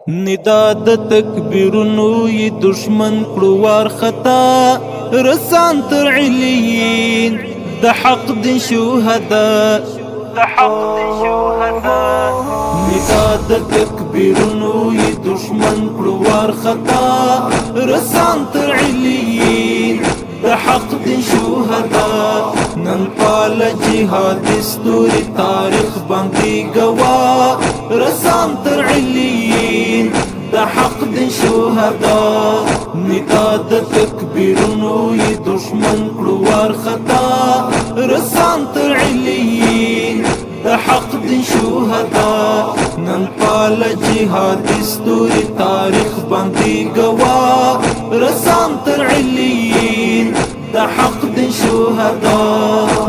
ندا د تکبیرونو ی دشمن کړوار خطا رسان تر علیین د حق د شهدا ندا د تکبیرونو ی دشمن کړوار خطا رسان تر علیین د حق د شهدا نن پال جهاد ستوري تاریخ باندې گوا رسان تر علیین د حق د شهدا ندا د تکبیرونو ی دشمن کړوار خطا رسان تر علیین د حق د شهدا نن پال جهاد ستوري تاریخ باندې گوا رسان تر علیین د حق د شهدا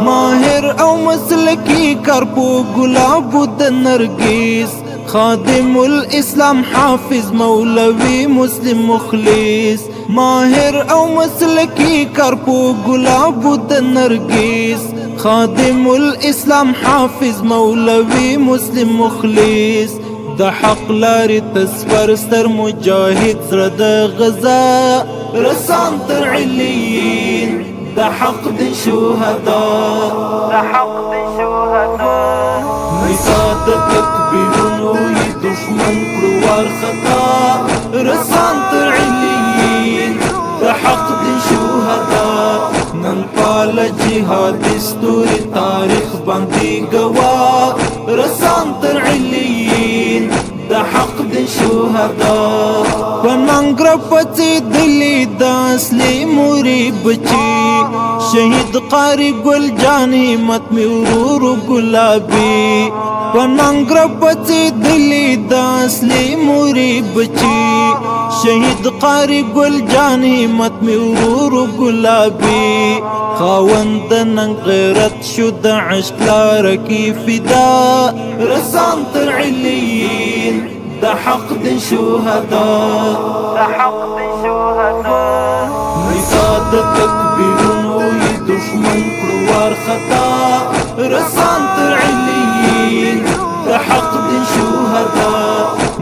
ماهر او مسلکی کرپو گلاب د نرگس خادم الاسلام حافظ مولوی مسلم مخلص ماهر او مسلکی کرپو گلاب د نرگس خادم الاسلام حافظ مولوی مسلم مخلص د حق لارې تسفر ستر مجاهد زړه د غزا رسان تر علیین د حق د شهدا ندا د تکبیرونو ی دشمن کړوار خطا رسان تر علیین د حق د شهدا نن پال جهاد ستوري تاریخ باندې گوا رسان تر علیین د حق د شهدا پننګر پڅې دلی د اصلي موري بچي شهید قاری گل جان همت می ورور گلابی پننګر پڅې دلی د اصلي موري بچي شهید قاری گل جان همت می ورور گلابی خاوند نن غیرت شو د عشق لار کی فدا رسان تر علیین د حق د شهدا ندا د تکبیرونو ی دشمن کړوار خطا رسان تر علیین د حق د شهدا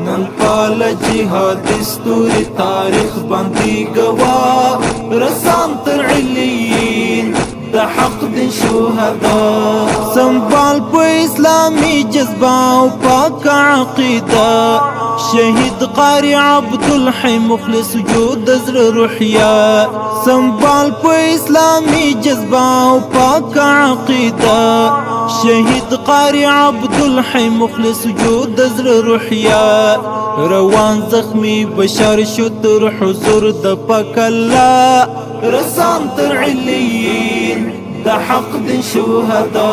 نن پال جهاد ستوري تاریخ باندې گوا رسان تر علیین د حق د شهدا سنبال په اسلامي جذبه او پاک عقیده شهید قاری عبدالحی مخلص وجود زړه روحیه سنبال په اسلامي جذبه او پاک عقیده شهید قاری عبدالحی مخلص وجود زړه روحیه روان زخمی بشر شو تر حضور د پاک الله رسان تر علیین د حق د شهدا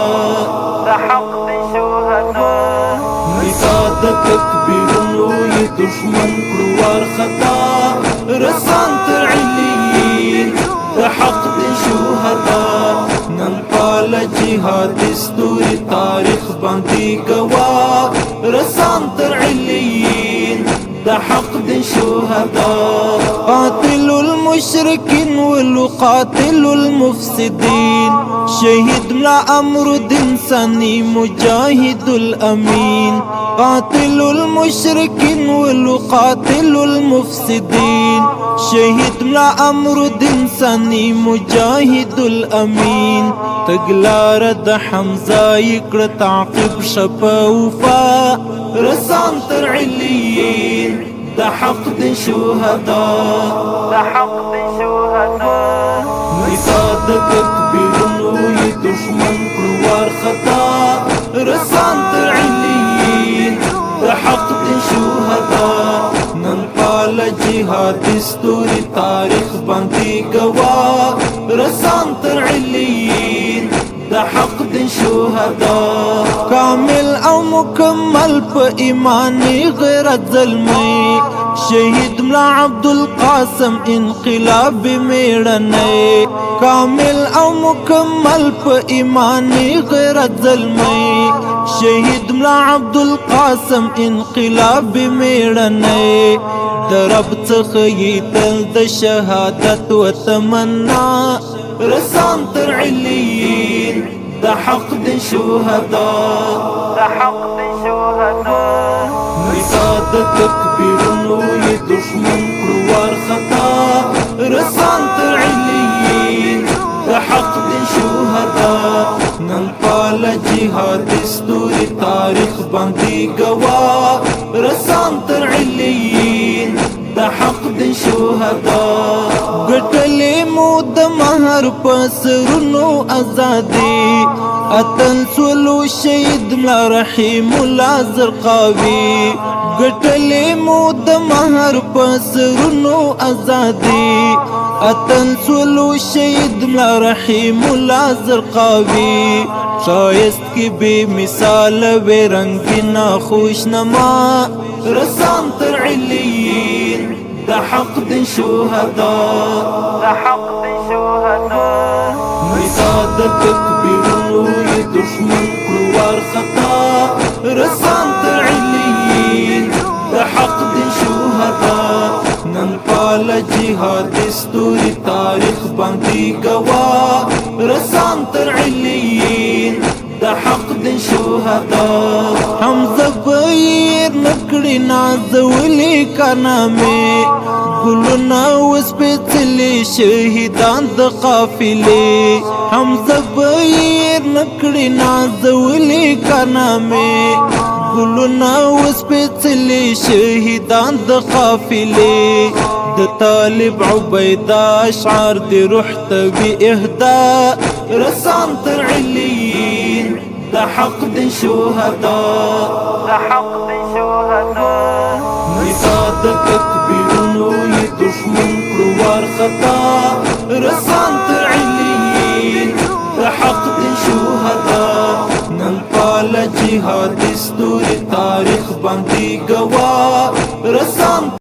ندا د تکبیرونو ی دشمن کړوار خطا رسان تر علیین د حق د شهدا نن پال جهاد ستوري تاریخ باندې گوا رسان تر علیین د حق د شهدا قاتل المشرکین والقاتل المفسدین شهید ملا امر الدین ثانی مجاهد الامین قاتل المشرکین والقاتل المفسدین شهید ملا امر الدین ثانی مجاهد الامین تګلار د حمزه یکړه تعقیب شپه وفا رسان تر علیین د حق د شهدا ندا د تکبیرونو ی دشمن کړوار خطا رسان تر علیین د حق د شهدا نن پال جهاد ستوري تاریخ باندې گوا رسان تر علیین د حق د شهدا کامل او مکمل په ایمانی غیرت ظلمی شهید ملا عبدالقاسم انقلاب میړنی کامل او مکمل په ایمانی غیرت ظلمی شهید ملا عبدالقاسم انقلاب میړنی د رب څخه یې تل د شهادت و تمنا رسان تر علیین د حق د شهدا ندا د تکبیرونو شهدا ګټلې مو د مهر پسرونو ازادي اتن سولو شهید ملا رحیم الله زرقاوي ګټلې مو د مهر پسرونو ازادي اتن سولو شهید ملا رحیم الله زرقاوي شایست کی بے مثال وے رنگینا خوشنما رسان تر علیین دا حق دن شهدا مثادک کبیرونو ی دشمن کلوار خطا رسان تر علیین دا حق دن شهدا نن پال جهاد ستوری تاریخ باندی گوا رسان تر علیین دا حق دن شهدا حمزه بیر نکڑی نازولی کارنامه گلونا وسپیڅلی شهیدان د قافلې حمزه بیر نکڑی نازولی کارنامه گلونا وسپیڅلی شهیدان د قافلې د طالب عبیده اشعار دی روح تبی اهدا رسان تر علیین دا حق دن شهدا مثادک کبیرونو ی دشمن کلوار خطا رسان تر علیین دا حق دن شهدا نن پال جهاد ستوری تاریخ باندی گوا